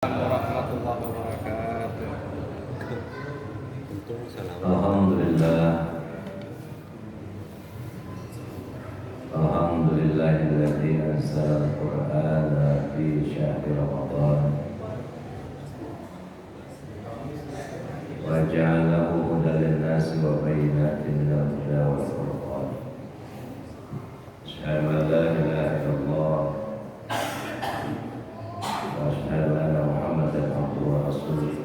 Warahmatullahi wabarakatuh. Alhamdulillah. Alhamdulillahilladzi anzala al-Qur'ana fi syahri Ramadan wa ja'alahu hudan lin-nasi wa bayyinatin minal huda wal furqan. Asyhadu an la ilaha illallah wa asyhadu anna Muhammadan abduhu wa rasuluh.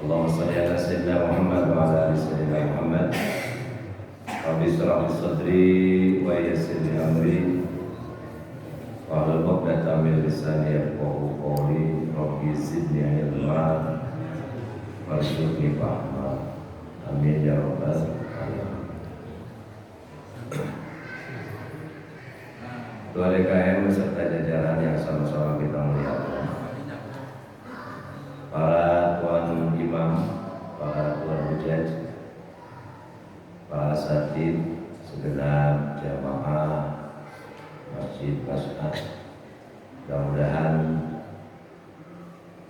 Allahumma shalli ala sayyidina Muhammad wa ala ali sayyidina Muhammad. Rabbi shrah li sadri wa yassir li amri wahlul 'uqdatam min lisani yafqahu qawli. Rabbi zidni ilma warzuqni fahma. Amin ya rabbal alamin. Ketua DKM beserta jajaran yang sama-sama kita muliakan, para tuan imam, para tuan hujaj, para asatid, segenap jamaah Masjid Mas'ad, mudah-mudahan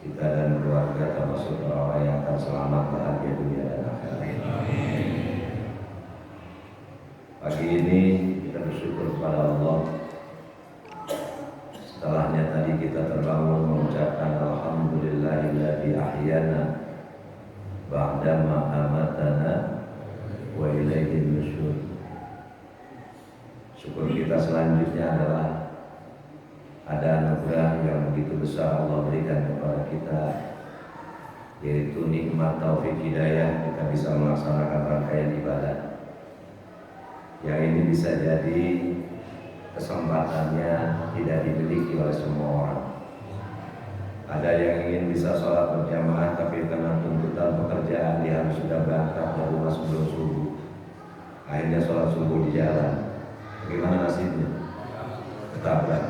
kita dan keluarga termasuk orang yang akan selamat bahagia dunia dan akhirat. Pagi ini kita bersyukur kepada Allah. Setelahnya tadi kita terbangun mengucapkan alhamdulillahilladzi ahyana ba'dama amatana wa ilaihin nusyur. Syukur kita selanjutnya adalah ada anugerah yang begitu besar Allah berikan kepada kita, yaitu nikmat taufik hidayah kita bisa melaksanakan rangkaian ibadah yang ini bisa jadi kesempatannya tidak dimiliki oleh semua orang. Ada yang ingin bisa sholat berjamaah, tapi karena tuntutan pekerjaan dia harus sudah berangkat dari rumah sebelum subuh. Akhirnya sholat subuh di jalan. Bagaimana nasibnya? Ketabrak.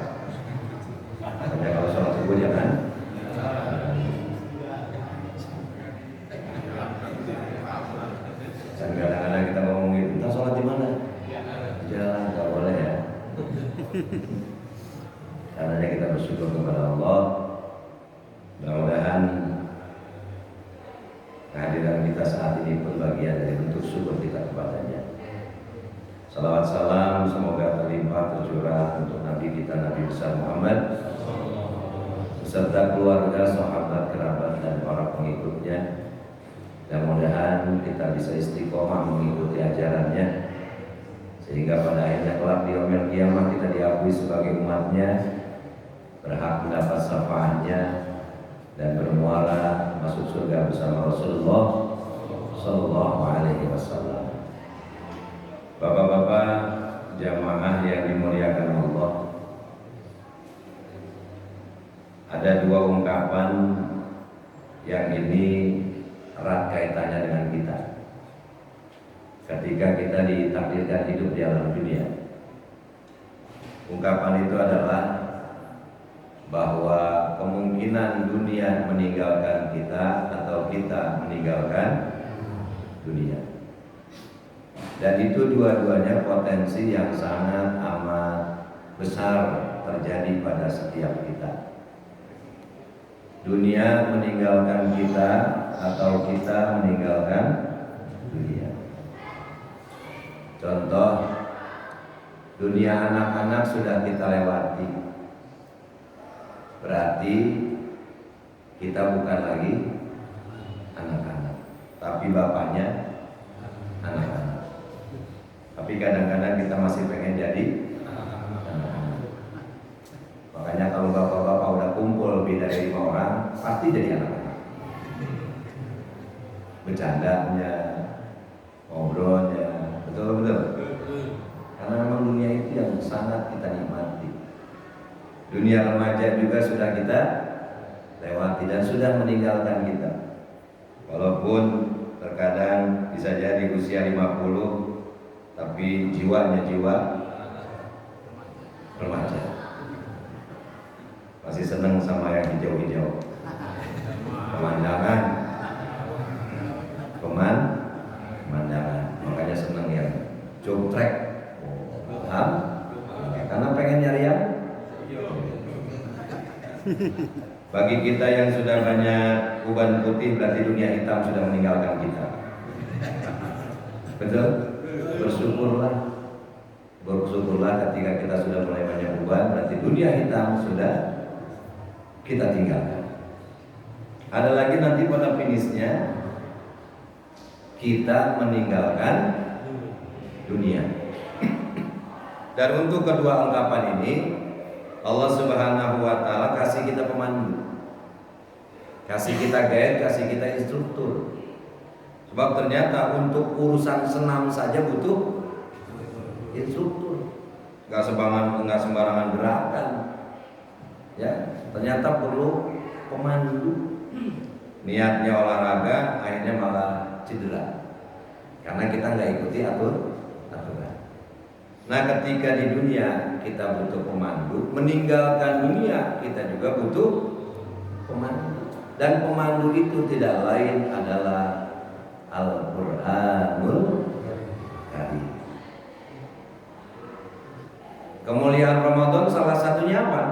Makanya kalau sholat subuh jangan. Dan kadang-kadang kita ngomongin, kita sholat di mana? Di jalan, nggak boleh ya. Karena kita bersyukur kepada Allah. Mudah-mudahan kehadiran kita saat ini pun bagian dari bentuk syukur kita kepadanya. Salawat salam semoga terlimpah tercurah untuk Nabi kita Nabi besar Muhammad beserta keluarga, sahabat, kerabat dan para pengikutnya. Mudah-mudahan kita bisa istiqomah mengikuti ajarannya, sehingga pada akhirnya kelak di yaumil qiyamah kita diakui sebagai umatnya, berhak mendapat syafaatnya dan bermuara masuk surga bersama Rasulullah Sallallahu Alaihi Wasallam. Bapak-bapak jamaah yang dimuliakan Allah, ada dua ungkapan yang ini erat kaitannya dengan kita ketika kita ditakdirkan hidup di alam dunia. Ungkapan itu adalah bahwa kemungkinan dunia meninggalkan kita atau kita meninggalkan dunia. Dan itu dua-duanya potensi yang sangat amat besar terjadi pada setiap kita. Dunia meninggalkan kita atau kita meninggalkan dunia. Contoh, dunia anak-anak sudah kita lewati, berarti kita bukan lagi anak-anak, tapi bapaknya anak-anak. Tapi kadang-kadang kita masih pengen jadi anak-anak. Makanya kalau bapak-bapak udah kumpul lebih dari 5 orang, pasti jadi anak-anak. Bercandanya, ngobrolnya, betul-betul. Karena memang dunia itu yang sangat kita nikmati. Dunia remaja juga sudah kita lewati dan sudah meninggalkan kita. Walaupun terkadang bisa jadi usia 50, tapi jiwanya jiwa remaja. Masih senang sama yang hijau-hijau. Pemandangan. Makanya senang yang jog track. Karena pengen nyari yang Bagi kita yang sudah banyak uban putih, berarti dunia hitam sudah meninggalkan kita. Betul? Bersyukurlah. Bersyukurlah ketika kita sudah mulai banyak uban, berarti dunia hitam sudah kita tinggalkan. Ada lagi nanti pada finishnya kita meninggalkan dunia. Dan untuk kedua ungkapan ini Allah Subhanahu wa taala kasih kita pemandu, kasih kita guide, kasih kita instruktur. Sebab ternyata untuk urusan senam saja butuh instruktur. Enggak sembarangan gerakan. Ya, ternyata perlu pemandu. Niatnya olahraga, akhirnya malah cedera. Karena kita nggak ikuti aturan. Nah, ketika di dunia kita butuh pemandu, meninggalkan dunia kita juga butuh pemandu. Dan pemandu itu tidak lain adalah Al-Qur'anul Karim. Kemuliaan Ramadan salah satunya apa?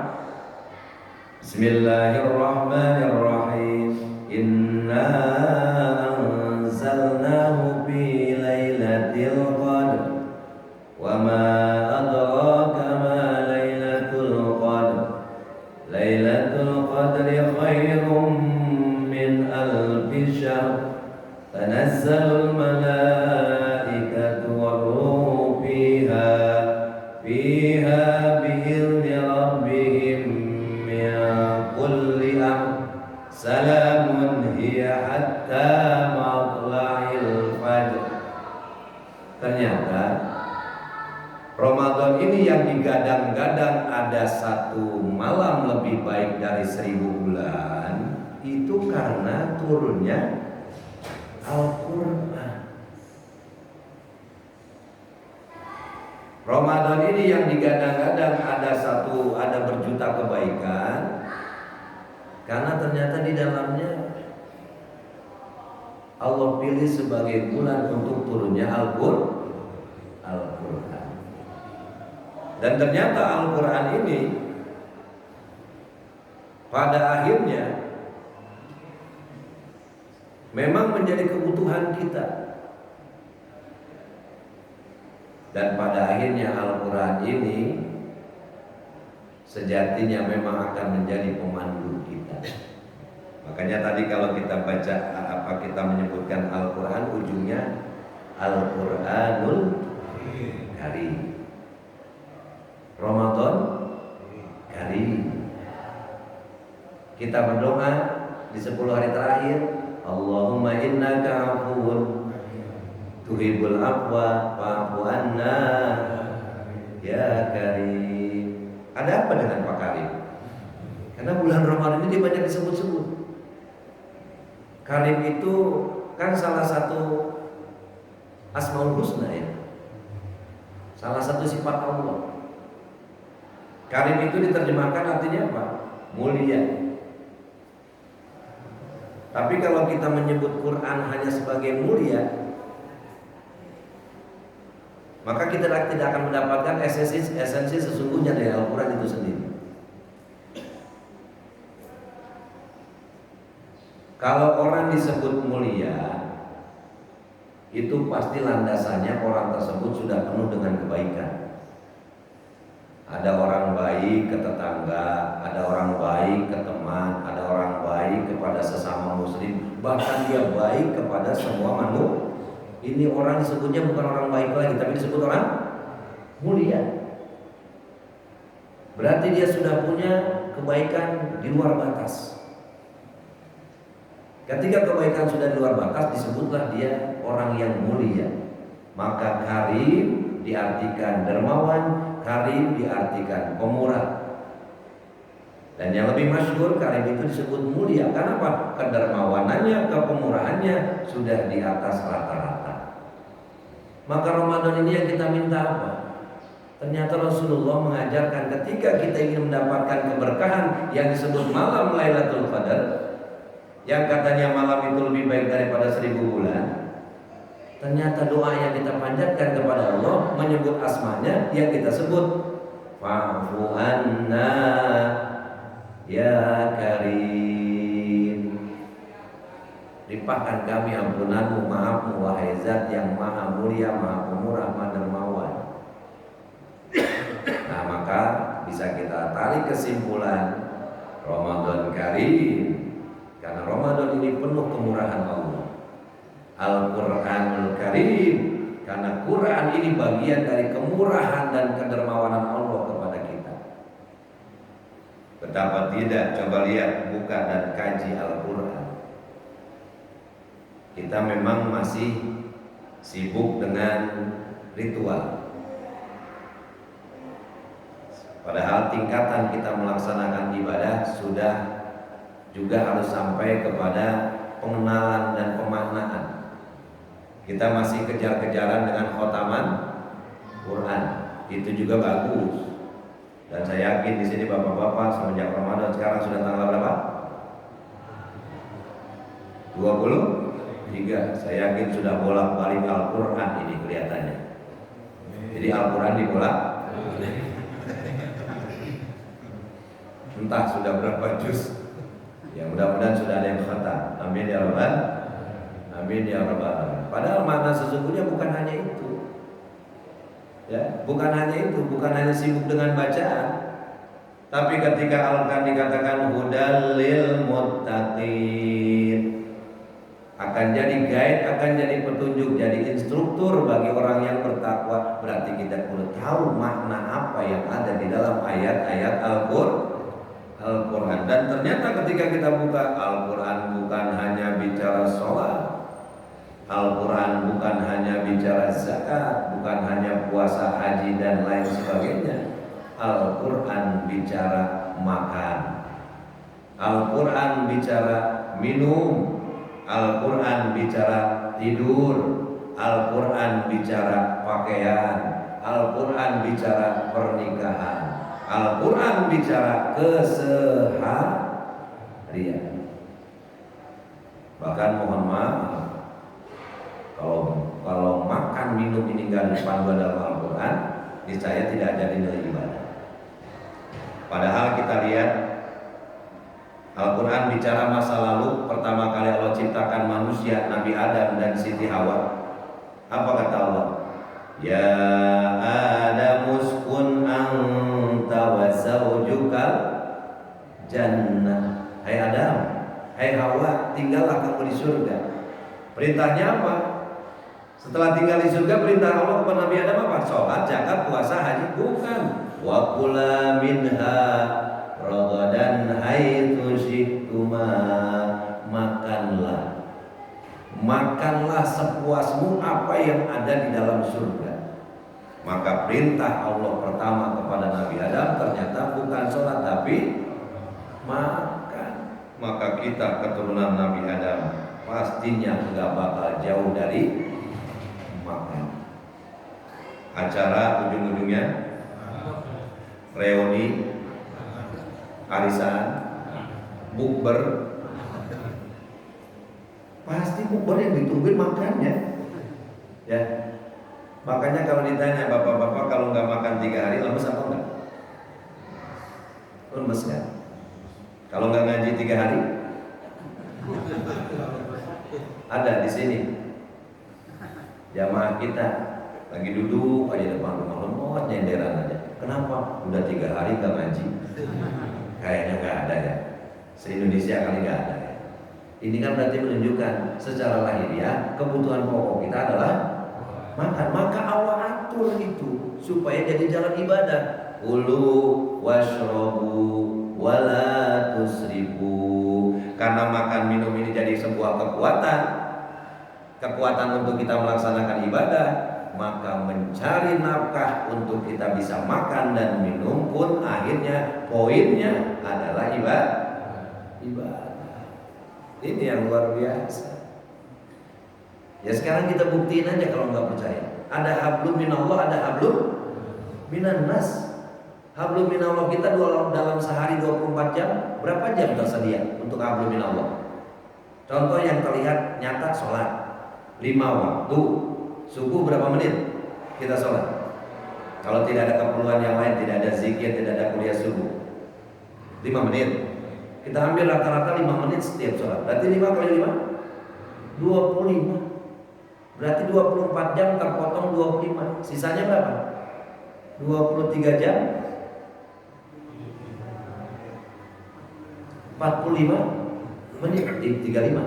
Bismillahirrahmanirrahim. Inna anzalnahu fi lailatul qadr. Wa ma adraka ma lailatul qadr. Lailatul qadri khairum min alfi syahr. Tanazzalul malaikatu war-ruhu fiha bi'izni rabbihim min kulli amr. Salamun hiya hatta matla'il fajr. Ternyata Ramadan ini yang digadang-gadang ada satu malam lebih baik dari 1000 bulan, itu karena turunnya Al-Quran. Ramadan ini yang digadang-gadang ada berjuta kebaikan, karena ternyata di dalamnya Allah pilih sebagai bulan untuk turunnya Al-Quran. Dan ternyata Al-Quran ini pada akhirnya memang menjadi kebutuhan kita. Dan pada akhirnya Al-Quran ini sejatinya memang akan menjadi pemandu kita. Makanya tadi kalau kita baca kita menyebutkan Al-Quran, ujungnya Al-Quranul Karim. Ramadan Karim. Kita berdoa di 10 hari terakhir, Allahumma innaka afuwun tuhibbul afwa fa'fu anna ya Karim. Ada apa dengan Pak Karim? Karena bulan Ramadan ini dia banyak disebut-sebut. Karim itu kan salah satu Asmaul Husna ya. Salah satu sifat Allah. Karim itu diterjemahkan artinya apa? Mulia. Tapi kalau kita menyebut Quran hanya sebagai mulia, maka kita tidak akan mendapatkan esensi sesungguhnya dari Al-Quran itu sendiri. Kalau orang disebut mulia, itu pasti landasannya orang tersebut sudah penuh dengan kebaikan. Ada orang baik ke tetangga, ada orang baik ke teman, ada orang baik kepada sesama muslim, bahkan dia baik kepada semua manusia. Ini orang disebutnya bukan orang baik lagi, tapi disebut orang mulia. Berarti dia sudah punya kebaikan di luar batas. Ketika kebaikan sudah di luar batas, disebutlah dia orang yang mulia. Maka karim diartikan dermawan, karim diartikan pemurah. Dan yang lebih masyhur, karim itu disebut mulia. Karena apa? Kedermawanannya, kepemurahannya sudah di atas rata-rata. Maka Ramadan ini yang kita minta apa? Ternyata Rasulullah mengajarkan ketika kita ingin mendapatkan keberkahan yang disebut malam Lailatul Qadar, yang katanya malam itu lebih baik daripada 1000 bulan. Ternyata doa yang kita panjatkan kepada Allah, menyebut asmanya yang kita sebut, fa'fu anna ya Karim. Limpahkan kami ampunanmu, maafmu, wahai zat yang maha mulia, maha pemurah, maha dermawan. Nah, maka bisa kita tarik kesimpulan Ramadan Karim, karena Ramadan ini penuh kemurahan Allah. Al-Quranul Karim, karena Quran ini bagian dari kemurahan dan kedermawanan Allah kepada kita. Betapa tidak, coba lihat, buka dan kaji Al-Quran. Kita memang masih sibuk dengan ritual, padahal tingkatan kita melaksanakan ibadah sudah juga harus sampai kepada pengenalan dan pemaknaan. Kita masih kejar-kejaran dengan khotaman Quran, itu juga bagus. Dan saya yakin di sini bapak-bapak semenjak Ramadan sekarang sudah tanggal berapa? 23. Saya yakin sudah bolak-balik Al-Quran ini kelihatannya. Jadi Al-Quran dibolak. Entah sudah berapa juz. Ya mudah-mudahan sudah ada yang khatam. Amin ya rabbal. Amin ya rabbal. Padahal makna sesungguhnya bukan hanya itu. Ya, bukan hanya itu, bukan hanya sibuk dengan bacaan. Tapi ketika Al-Quran dikatakan hudal lil muttaqin, akan jadi guide, akan jadi petunjuk, jadi instruktur bagi orang yang bertakwa. Berarti kita perlu tahu makna apa yang ada di dalam ayat-ayat Al-Quran. Dan ternyata ketika kita buka Al-Quran bukan hanya bicara sholat, Al-Quran bukan hanya bicara zakat, bukan hanya puasa, haji dan lain sebagainya. Al-Quran bicara makan, Al-Quran bicara minum, Al-Quran bicara tidur, Al-Quran bicara pakaian, Al-Quran bicara pernikahan, Al-Quran bicara keseharian. Bahkan mohon maaf, kalau makan minum ini nggak dipandu dalam Al-Quran, niscaya tidak ada nilai ibadah. Padahal kita lihat Al-Quran bicara masa lalu, pertama kali Allah ciptakan manusia, Nabi Adam dan Siti Hawa. Apa kata Allah? Ya Adam uskun anta wa zawjukal jannah. Hai Adam, hai Hawa, tinggallah kamu di surga. Perintahnya apa? Setelah tinggal di surga, perintah Allah kepada Nabi Adam apa? Sholat, zakat, puasa, haji? Bukan. Wa kula minha ragadan haitsu syi'tuma, makanlah sepuasmu apa yang ada di dalam surga. Maka perintah Allah pertama kepada Nabi Adam ternyata bukan sholat tapi makan. Maka kita keturunan Nabi Adam pastinya nggak bakal jauh dari makan. Acara ujung-ujungnya reuni, arisan, bukber, pasti bukber yang ditungguin makannya. Ya, makanya kalau ditanya bapak-bapak kalau nggak makan 3 hari lemes apa enggak? Lemes kan? Kalau nggak ngaji 3 hari? Ada di sini jamaah kita lagi duduk aja depan rumah lemot nyenderan aja. Kenapa? Udah 3 hari nggak ngaji. Kayaknya nggak ada ya. Se-Indonesia kali nggak ada ya. Ini kan berarti menunjukkan secara lahiriah kebutuhan pokok kita adalah makan. Maka Allah atur itu supaya jadi jalan ibadah. Kulu washrobu wala tusrifu. Karena makan minum ini jadi sebuah kekuatan untuk kita melaksanakan ibadah, maka mencari nafkah untuk kita bisa makan dan minum pun akhirnya poinnya adalah ibadah. Ini yang luar biasa. Ya sekarang kita buktiin aja kalau nggak percaya. Ada hablum minallah, ada hablum minan nas. Hablum minallah kita dalam sehari 24 jam, berapa jam tersedia untuk hablum minallah? Contoh yang terlihat nyata, sholat 5 waktu. Subuh berapa menit kita sholat? Kalau tidak ada keperluan yang lain, tidak ada zikir, tidak ada kuliah subuh, 5 menit. Kita ambil rata-rata 5 menit setiap sholat. Berarti 5 kali 5 25. Berarti 24 jam terpotong 25. Sisanya berapa? 23 jam 45 menit. 35.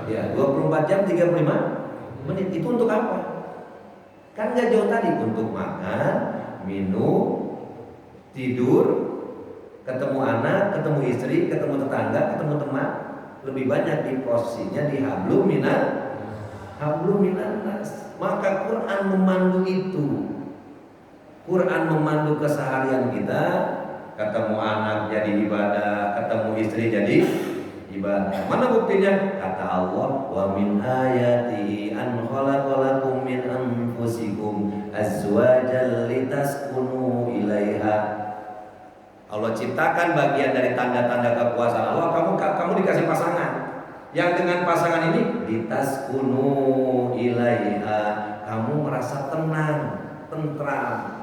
Ya, 24 jam 35 menit. Itu untuk apa? Kan gak jauh tadi, untuk makan, minum, tidur, ketemu anak, ketemu istri, ketemu tetangga, ketemu teman. Lebih banyak di posisinya di hablum minan nas. Maka Quran memandu itu. Quran memandu keseharian kita. Ketemu anak jadi ibadah, ketemu istri jadi ibadah. Mana buktinya? Kata Allah, wa min ayatihi an khalaqalakum min anfusikum azwajan litaskunu ilaiha. Allah ciptakan bagian dari tanda-tanda kekuasaan Allah. Kamu dikasih pasangan. Yang dengan pasangan ini litaskunu ilaiha, kamu merasa tenang, tentram.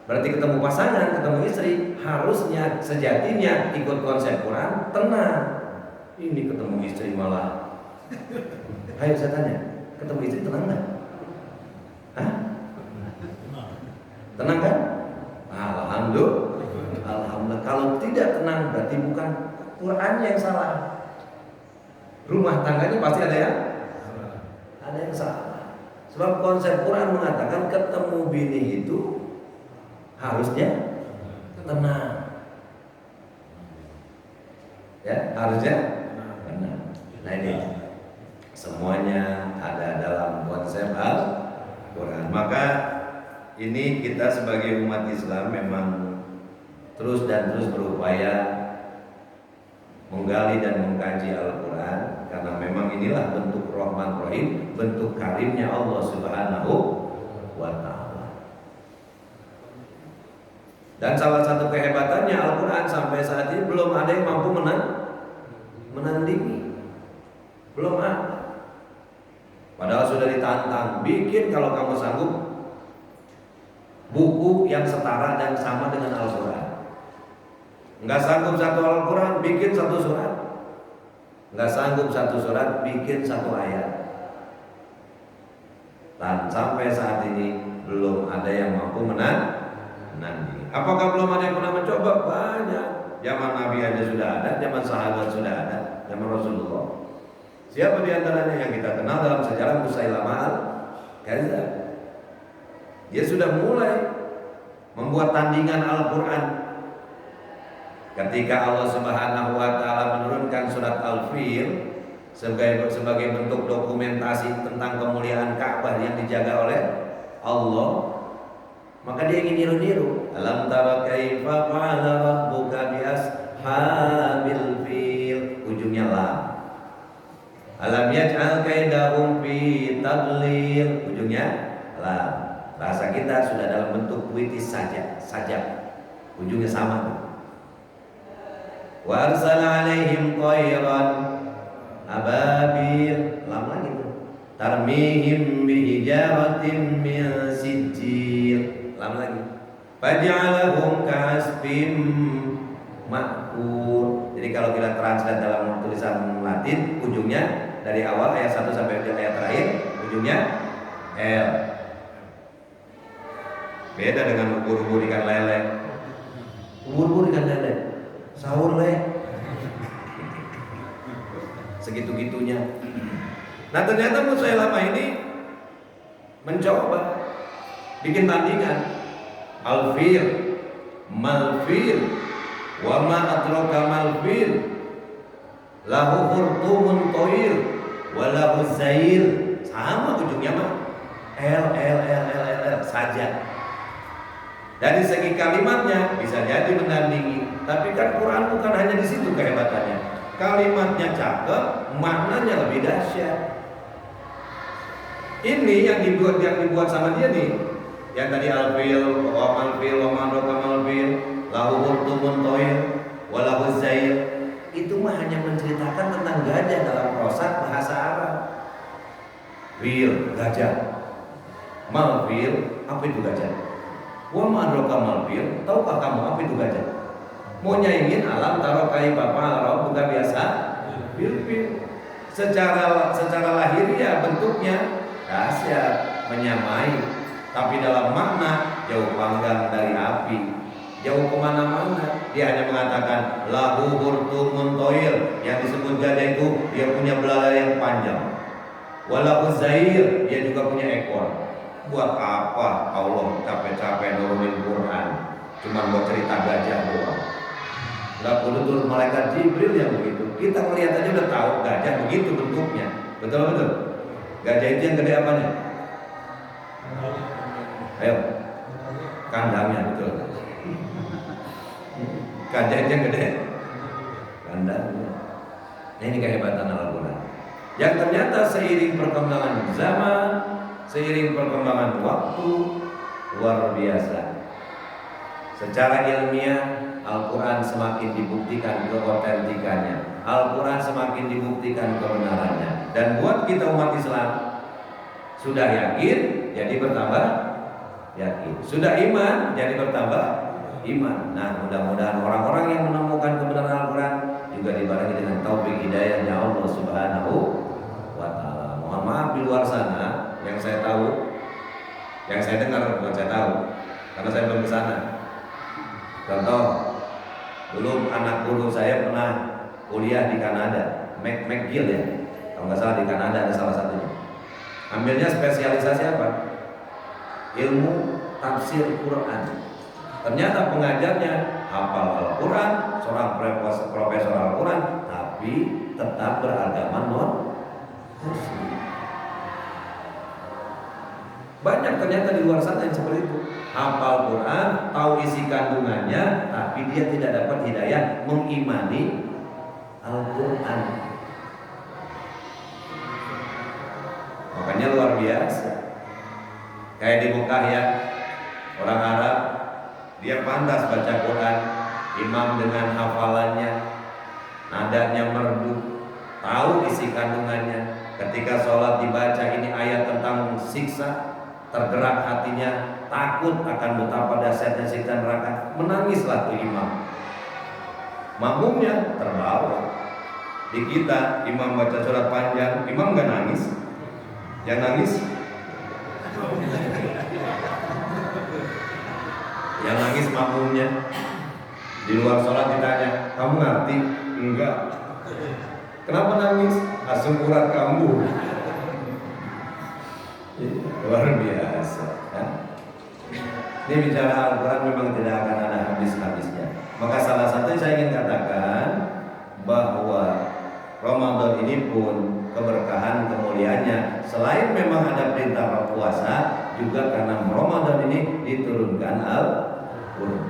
Berarti ketemu pasangan, ketemu istri, harusnya sejatinya ikut konsep Quran, tenang. Ini ketemu istri malah. Ayo saya tanya, ketemu istri tenang nggak? Hah? Tenang kan? Alhamdulillah. Kalau tidak tenang berarti bukan Qurannya yang salah. Rumah tangganya pasti ada yang salah. Sebab konsep Quran mengatakan ketemu bini itu harusnya tenang. Ya, harusnya tenang. Nah ini semuanya ada dalam konsep Al-Quran. Maka ini kita sebagai umat Islam memang terus berupaya menggali dan mengkaji Al-Quran, karena memang inilah bentuk Rahman Rahim, bentuk karimnya Allah Subhanahu wa Ta'ala. Dan salah satu kehebatannya Al-Quran sampai saat ini belum ada yang mampu menandingi. Belum ada. Padahal sudah ditantang, bikin kalau kamu sanggup buku yang setara dan sama dengan Al-Quran. Enggak sanggup satu Al-Quran, bikin satu surat. Enggak sanggup satu surat, bikin satu ayat. Dan sampai saat ini belum ada yang mampu menandingi. Apakah belum ada yang pernah mencoba? Banyak. Zaman Nabi aja sudah ada, zaman sahabat sudah ada, zaman Rasulullah. Siapa di antaranya yang kita kenal dalam sejarah? Musailamah al-Kadzdzab. Dia sudah mulai membuat tandingan Al-Quran. Ketika Allah Subhanahu wa Ta'ala menurunkan surat Al-Fil sebagai bentuk dokumentasi tentang kemuliaan Ka'bah yang dijaga oleh Allah, maka dia ingin niru-niru. Alam tara kaifa fa'ala rabbuka bi ashabil fil. Ujungnya lam. Alam yaj'al kaidahum fi tadlil. Ujungnya lam. Bahasa kita sudah dalam bentuk puitis saja. Ujungnya sama. Wa arsala alaihim tayran ababil. Lam lagi tuh. Tarmihim bi hijaratin min sijil. Lam lagi. Faj'alahum ka'asfim ma'kul. Jadi kalau kita translate dalam tulisan Latin, ujungnya dari awal ayat 1 sampai ayat terakhir, ujungnya L. Beda dengan ubur-ubur ikan lele. Ubur-ubur ikan lele, sahur le, segitu-gitunya. Nah ternyata Musailamah ini mencoba bikin tandingan. Al-fil, mal-fil, wa ma adraka mal-fil, lahu khurtumun tawil, wa lahu zair. Sama ujungnya mah L saja. Dari segi kalimatnya bisa jadi menandingi, tapi kan Quran bukan hanya di situ kehebatannya. Kalimatnya cakep, maknanya lebih dahsyat. Ini yang dibuat sama dia nih. Yang tadi al-fil, wa mal-fil, wa ma-adraka mal-fil, lahu khurtumun tawil, wa lahu zair. Itu mah hanya menceritakan tentang gajah dalam prosa bahasa Arab. Fil, gajah. Mal-fil, apa itu gajah? Wa ma adraka mal fil, tahukah kamu apa itu gajah? Mau nyaingin alam taruh kai bapak alam bukan biasa. Pil-pil. Secara lahiriah bentuknya dahsyat, menyamai, tapi dalam makna jauh panggang dari api, jauh kemana-mana. Dia hanya mengatakan lahu hurtumun toil, yang disebut gajah itu dia punya belalai yang panjang. Walahu zair, dia juga punya ekor. Buat apa Allah capek-capek nurunin Quran cuma buat cerita gajah doang? Gak perlu turun malaikat Jibril yang begitu. Kita melihat aja udah tahu gajah begitu bentuknya. Betul. Gajah itu yang gede apanya? Ayo, kandangnya betul. Gajah itu yang gede, kandangnya. Nah, ini kehebatan Al-Quran. Yang ternyata seiring perkembangan zaman, seiring perkembangan waktu, luar biasa. Secara ilmiah Al-Quran semakin dibuktikan keotentikannya, Al-Quran semakin dibuktikan kebenarannya. Dan buat kita umat Islam, sudah yakin jadi bertambah yakin, sudah iman jadi bertambah iman. Nah, mudah-mudahan orang-orang yang menemukan kebenaran Al-Quran juga dibarengi dengan taufik hidayahnya Allah Subhanahu wa Ta'ala. Mohon maaf di luar sana, yang saya tahu, yang saya dengar, bukan saya tahu karena saya belum ke sana. Contoh, dulu anak guru saya pernah kuliah di Kanada, McGill ya, kalau nggak salah di Kanada ada salah satunya. Ambilnya spesialisasi apa? Ilmu tafsir Quran. Ternyata pengajarnya hafal Al-Quran, seorang profesor Al-Quran, tapi tetap beragama non-Muslim. Banyak ternyata di luar sana yang seperti itu. Hafal Quran, tahu isi kandungannya, tapi dia tidak dapat hidayah mengimani Al-Quran. Makanya luar biasa. Kayak di Mekah ya, orang Arab, dia pantas baca Quran, imam dengan hafalannya, nadanya merdu, tahu isi kandungannya. Ketika sholat dibaca ini ayat tentang siksa, tergerak hatinya, takut akan betapa dahsyatnya siksa neraka, menangislah tuh imam. Makmumnya terbawa. Di kita imam baca surat panjang, imam nggak nangis, yang nangis, yang nangis makmumnya. Di luar sholat ditanya, kamu ngerti? Enggak. Kenapa nangis? Asam urat kambuh. Luar biasa kan? Ini bicara Al-Quran memang tidak akan ada habis-habisnya. Maka salah satu saya ingin katakan bahwa Ramadan ini pun keberkahan kemuliaannya, selain memang ada perintah puasa, juga karena Ramadan ini diturunkan Al-Quran.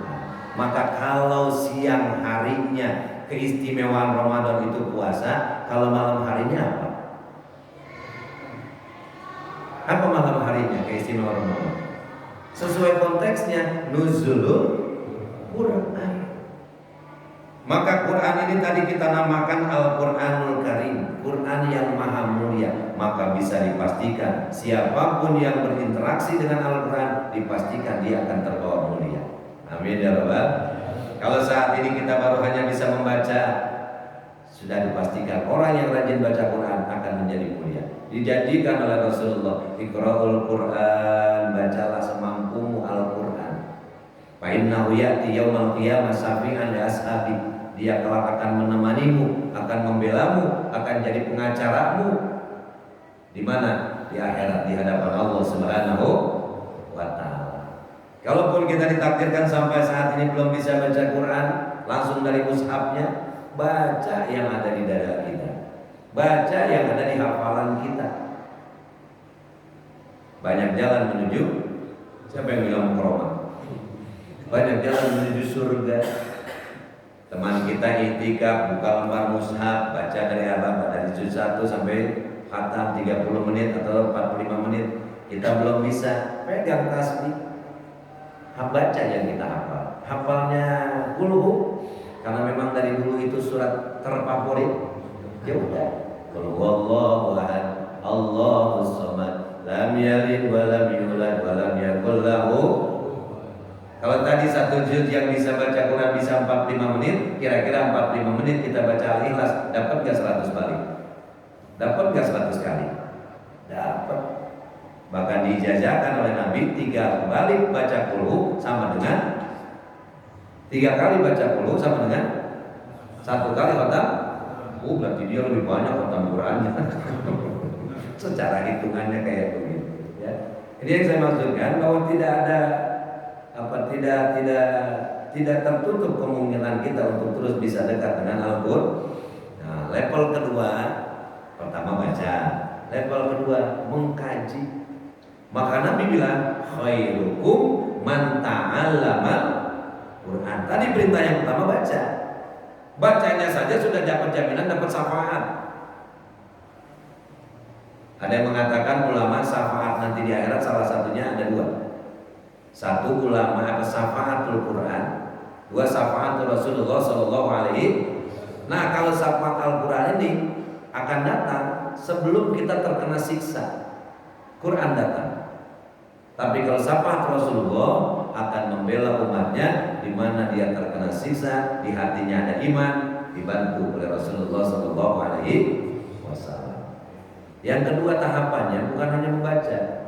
Maka kalau siang harinya keistimewaan Ramadan itu puasa, kalau malam harinya apa? Apa malam harinya keistimewaan Ramadan? Sesuai konteksnya, nuzulul Quran. Maka Quran ini tadi kita namakan Al-Quranul Karim, Quran yang maha mulia. Maka bisa dipastikan siapapun yang berinteraksi dengan Al-Quran, dipastikan dia akan terbawa mulia. Amin ya Rabbal. Kalau saat ini kita baru hanya bisa membaca, sudah dipastikan orang yang rajin baca Quran akan menjadi mulia. Dijanjikan oleh Rasulullah, Iqra'ul Quran, bacalah semampumu Al-Quran. Fa innahu ya'ti yaumal qiyamah syafi'an li ashabi. Dia kelak akan menemanimu, akan membelamu, akan jadi pengacaramu. Di mana? Di akhirat, di hadapan Allah Subhanahu wa Ta'ala. Kalaupun kita ditakdirkan sampai saat ini belum bisa baca Quran langsung dari mushafnya, baca yang ada di dada kita, baca yang ada di hafalan kita. Banyak jalan menuju, siapa yang bilang Roma? Banyak jalan menuju surga. Teman kita itikaf buka lembar mushaf, baca dari dari juz 1 sampai khatam 30 menit atau 45 menit. Kita belum bisa pegang tasbih, baca yang kita hafal. Hafalnya qul, karena memang dari dulu itu surat terfavorit. Ya udah, qul huwallahu ahad, Allahus samad, lam yalid wa lam yulad wa lam yakul lahu. Kalau tadi satu juz yang bisa baca Quran bisa 45 menit, kira-kira 45 menit kita baca Al-Ikhlas, dapat gak 100 balik? Dapat gak 100 kali? Dapat. Bahkan diijazahkan oleh Nabi 3 kali baca Qul sama dengan 3 kali baca Qul sama dengan 1 kali khatam. Berarti dia lebih banyak khatam Qurannya. Secara hitungannya kayak begitu ya. Ini yang saya maksudkan, bahwa tidak tertutup kemungkinan kita untuk terus bisa dekat dengan Al-Qur'an. Nah, level kedua, pertama baca, level kedua mengkaji. Maka Nabi bilang khairukum man ta'allamal Quran. Tadi perintah yang pertama baca. Bacanya saja sudah dapat jaminan dapat syafaat. Ada yang mengatakan ulama syafaat nanti di akhirat salah satunya ada 2. 1 ulama apa syafaatul Quran, 2 syafaatul Rasulullah sallallahu alaihi. Nah, kalau syafaat Al-Quran ini akan datang sebelum kita terkena siksa. Quran datang. Tapi kalau syafaat Rasulullah akan membela umatnya di mana dia terkena siksa, di hatinya ada iman, dibantu oleh Rasulullah sallallahu alaihi wasallam. Yang kedua tahapannya bukan hanya membaca.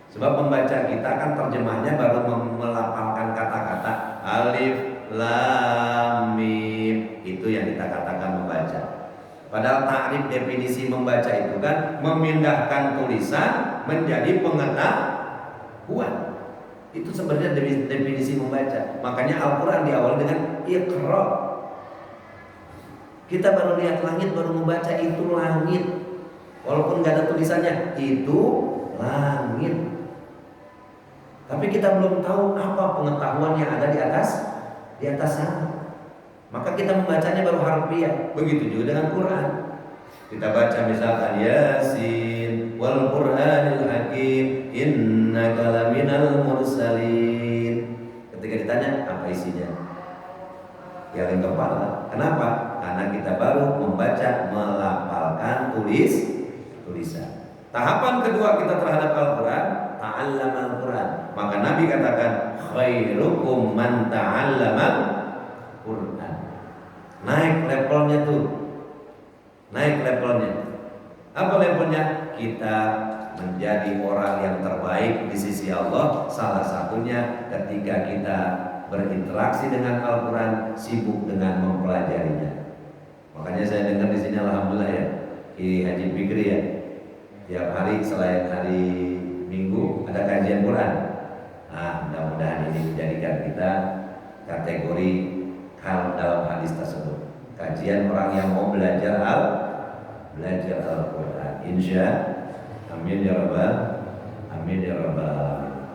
Sebab membaca kita kan terjemahnya baru melafalkan kata-kata alif, lam, mim. Itu yang kita katakan membaca. Padahal ta'rif definisi membaca itu kan memindahkan tulisan menjadi pengetahuan. Itu sebenarnya definisi membaca. Makanya Al-Quran diawali dengan Iqra. Kita baru lihat langit baru membaca itu langit. Walaupun gak ada tulisannya, itu langit. Tapi kita belum tahu apa pengetahuan yang ada di atas sana. Maka kita membacanya baru harfiah. Begitu juga dengan Quran. Kita baca misalkan Yasin wal Qur'anil Hakim innaka laminal mursalin. Ketika ditanya apa isinya, geleng kepala. Kenapa? Karena kita baru membaca melafalkan tulisan. Tahapan kedua kita terhadap Al-Quran, ta'allam Al-Quran. Maka Nabi katakan khairukum man ta'allamal Quran. Naik levelnya tuh. Naik levelnya. Apa levelnya? Kita menjadi orang yang terbaik di sisi Allah. Salah satunya ketika kita berinteraksi dengan Al-Quran, sibuk dengan mempelajarinya. Makanya saya dengar di sini alhamdulillah ya, Ki Haji Fikri ya. Tiap hari selain hari Minggu ada kajian Quran. Nah, mudah-mudahan ini menjadikan kita kategori hal dalam hadis tersebut. Kajian orang yang mau belajar Al-Quran. Insya amin ya rabbal alamin.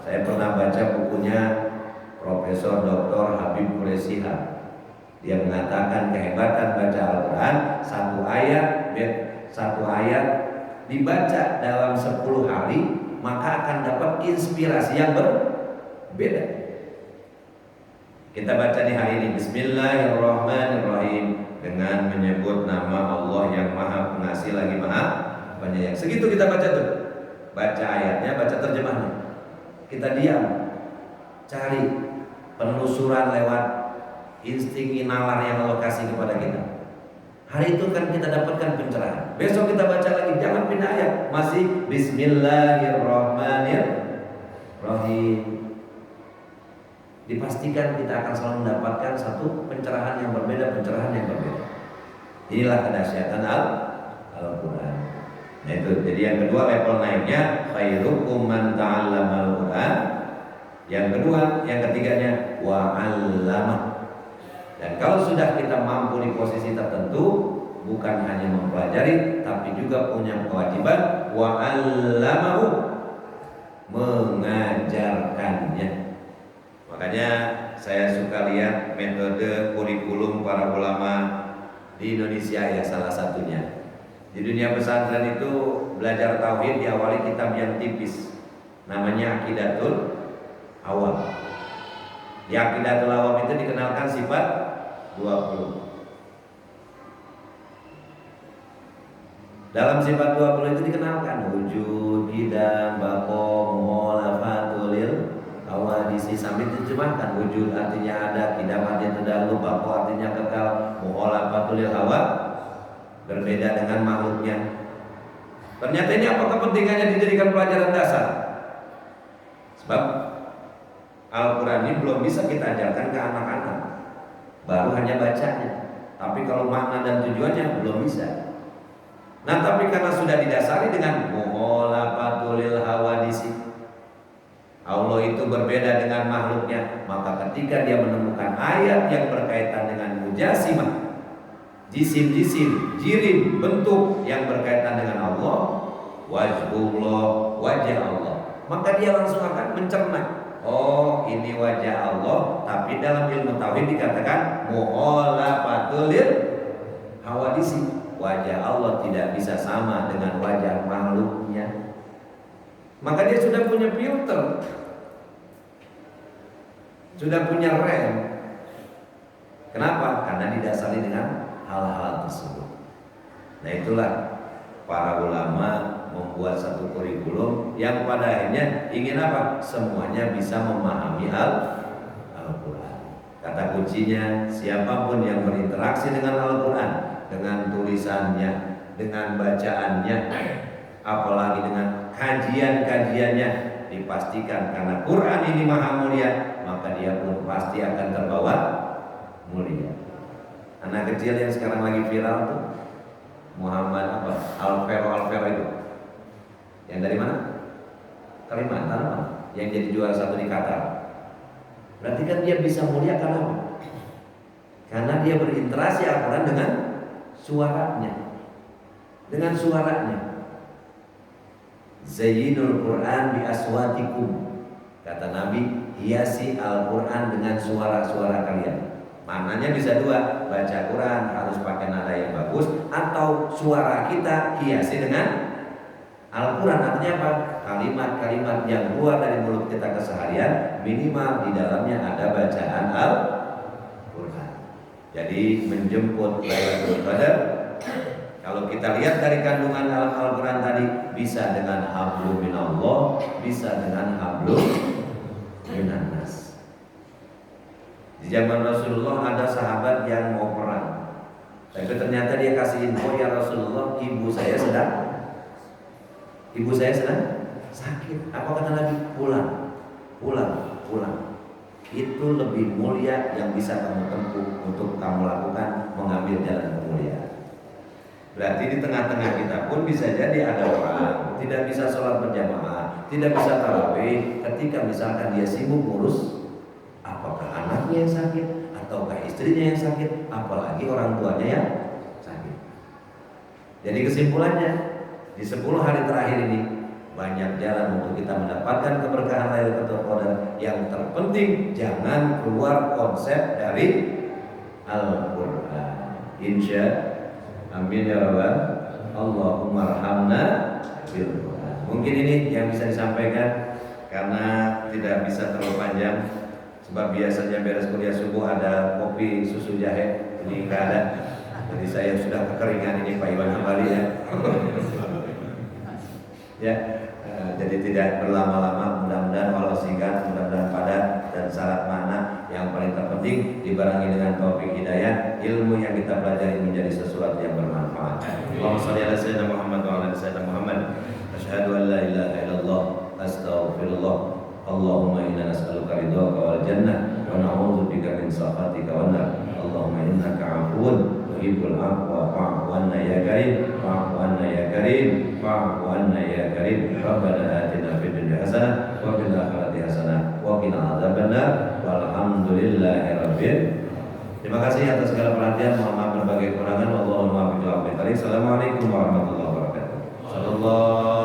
Saya pernah baca bukunya Profesor Dr. Habib Quraisyihab. Dia mengatakan kehebatan baca Al-Quran, satu ayat dibaca dalam 10 hari maka akan dapat inspirasi yang berbeda. Kita baca di hari ini Bismillahirrahmanirrahim dengan menyebut nama Allah yang Maha Pengasih lagi Maha Penyayang. Segitu kita baca tuh. Baca ayatnya, baca terjemahnya. Kita diam, cari penelusuran lewat insting inalar yang Allah kasih kepada kita. Hari itu kan kita dapatkan pencerahan. Besok kita baca lagi, jangan pindah ayat, masih Bismillahirrahmanirrahim. Dipastikan kita akan selalu mendapatkan satu pencerahan yang berbeda. Inilah kedahsyatan Al-Quran. Nah itu, jadi yang kedua level naiknya khairukum man ta'allamal Quran. Yang kedua, yang ketiganya wa'allama. Dan kalau sudah kita mampu di posisi tertentu, bukan hanya mempelajari, tapi juga punya kewajiban wa'allamahu, mengajarkannya. Makanya saya suka lihat metode kurikulum para ulama di Indonesia ya, salah satunya. Di dunia pesantren itu belajar tauhid diawali kitab yang tipis, namanya Aqidatul Awam. Di Aqidatul Awam itu dikenalkan sifat 20. Dalam sifat 20 itu dikenalkan wujud, qidam, baqo, muhalafatul awadi hawadisi sambil diterjemahkan. Wujud artinya ada, tidak artinya terdahulu, bako artinya kekal, mukhalafatul hawa berbeda dengan makhluknya. Ternyata ini apa kepentingannya dijadikan pelajaran dasar? Sebab Al-Quran ini belum bisa kita ajarkan ke anak-anak, baru hanya bacanya. Tapi kalau makna dan tujuannya belum bisa. Nah, tapi karena sudah didasari dengan mukhalafatul hawadisi, Allah itu berbeda dengan makhluknya, maka ketika dia menemukan ayat yang berkaitan dengan mujasimah, jisim-jisim, jirim, bentuk yang berkaitan dengan Allah, wajhullah, wajah Allah, maka dia langsung akan mencerna. Oh, ini wajah Allah, tapi dalam ilmu tauhid dikatakan mukhalafatul hawadisi. Wajah Allah tidak bisa sama dengan wajah makhluknya. Maka dia sudah punya filter, sudah punya rem. Kenapa? Karena didasari dengan hal-hal tersebut. Nah, itulah para ulama membuat satu kurikulum yang pada akhirnya ingin apa? Semuanya bisa memahami Al-Quran. Kata kuncinya, siapapun yang berinteraksi dengan Al-Quran, dengan tulisannya, dengan bacaannya, apalagi dengan kajian-kajiannya, dipastikan karena Quran ini maha mulia, maka dia pun pasti akan terbawa mulia. Anak kecil yang sekarang lagi viral tuh, Muhammad apa? Alvero itu. Yang dari mana? Kalimantan apa? Yang jadi juara 1 di Qatar. Berarti kan dia bisa mulia karena apa? Karena dia berinteraksi Al-Quran dengan suaranya. Dengan suaranya. Zayyinul Quran bi aswatikum. Kata Nabi, hiasi Al-Quran dengan suara-suara kalian. Maknanya bisa dua, baca Quran harus pakai nada yang bagus, atau suara kita hiasi dengan Al-Quran. Artinya apa? Kalimat-kalimat yang keluar dari mulut kita keseharian minimal di dalamnya ada bacaan Al-Quran. Jadi menjemput Lailatul Qadar, kalau kita lihat dari kandungan Al-Quran tadi, bisa dengan hablum minallah, bisa dengan hablum minannas. Di zaman Rasulullah ada sahabat yang mau perang, tapi ternyata dia kasih info, ya Rasulullah, ibu saya sedang sakit. Apa kata Nabi? Pulang. Itu lebih mulia yang bisa kamu tempuh untuk kamu lakukan, mengambil jalan kemuliaan. Berarti di tengah-tengah kita pun bisa jadi ada orang tidak bisa sholat berjamaah, tidak bisa tarawih, ketika misalkan dia sibuk ngurus apakah anaknya yang sakit ataukah istrinya yang sakit, apalagi orang tuanya yang sakit. Jadi kesimpulannya, di 10 hari terakhir ini banyak jalan untuk kita mendapatkan keberkahan Lailatul Qadar. Yang terpenting jangan keluar konsep dari Al-Quran. Amin ya rabbal Allahumma arhamna bil Quran. Mungkin ini yang bisa disampaikan karena tidak bisa terlalu panjang. Sebab biasanya beres kuliah subuh ada kopi susu jahe, ini enggak ada. Jadi saya sudah kekeringan ini Pak Iwan kembali ya. Ya, jadi tidak berlama-lama, mudah-mudahan Allah singkat, mudah-mudahan padat dan syarat makna yang paling terpenting dibarengi dengan taufik hidayah, ilmu yang kita pelajari menjadi sesuatu yang bermanfaat. Allahumma shalli ala sayyidina Muhammad wa ala sayyidina Muhammad. Asyhadu an la ilaha illallah, astaghfirullah. Allahumma inna nas'aluka ridhaka wal jannah wa na'udzubika min sakhatika wan nar. Allahumma innaka 'afuwun tuhibbul 'afwa fa'fu 'anna ya karim, fa'fu 'anna ya karim, fa'fu 'anna ya karim. Rabbana atina fid dunya hasanah wa fil akhirati hasanah wa qina adzabannar. Walhamdulillahi rabbil. Terima kasih atas segala perhatian. Mohon maaf berbagai kekurangan. Wallahu muwaffiq. Assalamualaikum warahmatullahi wabarakatuh. Sallallahu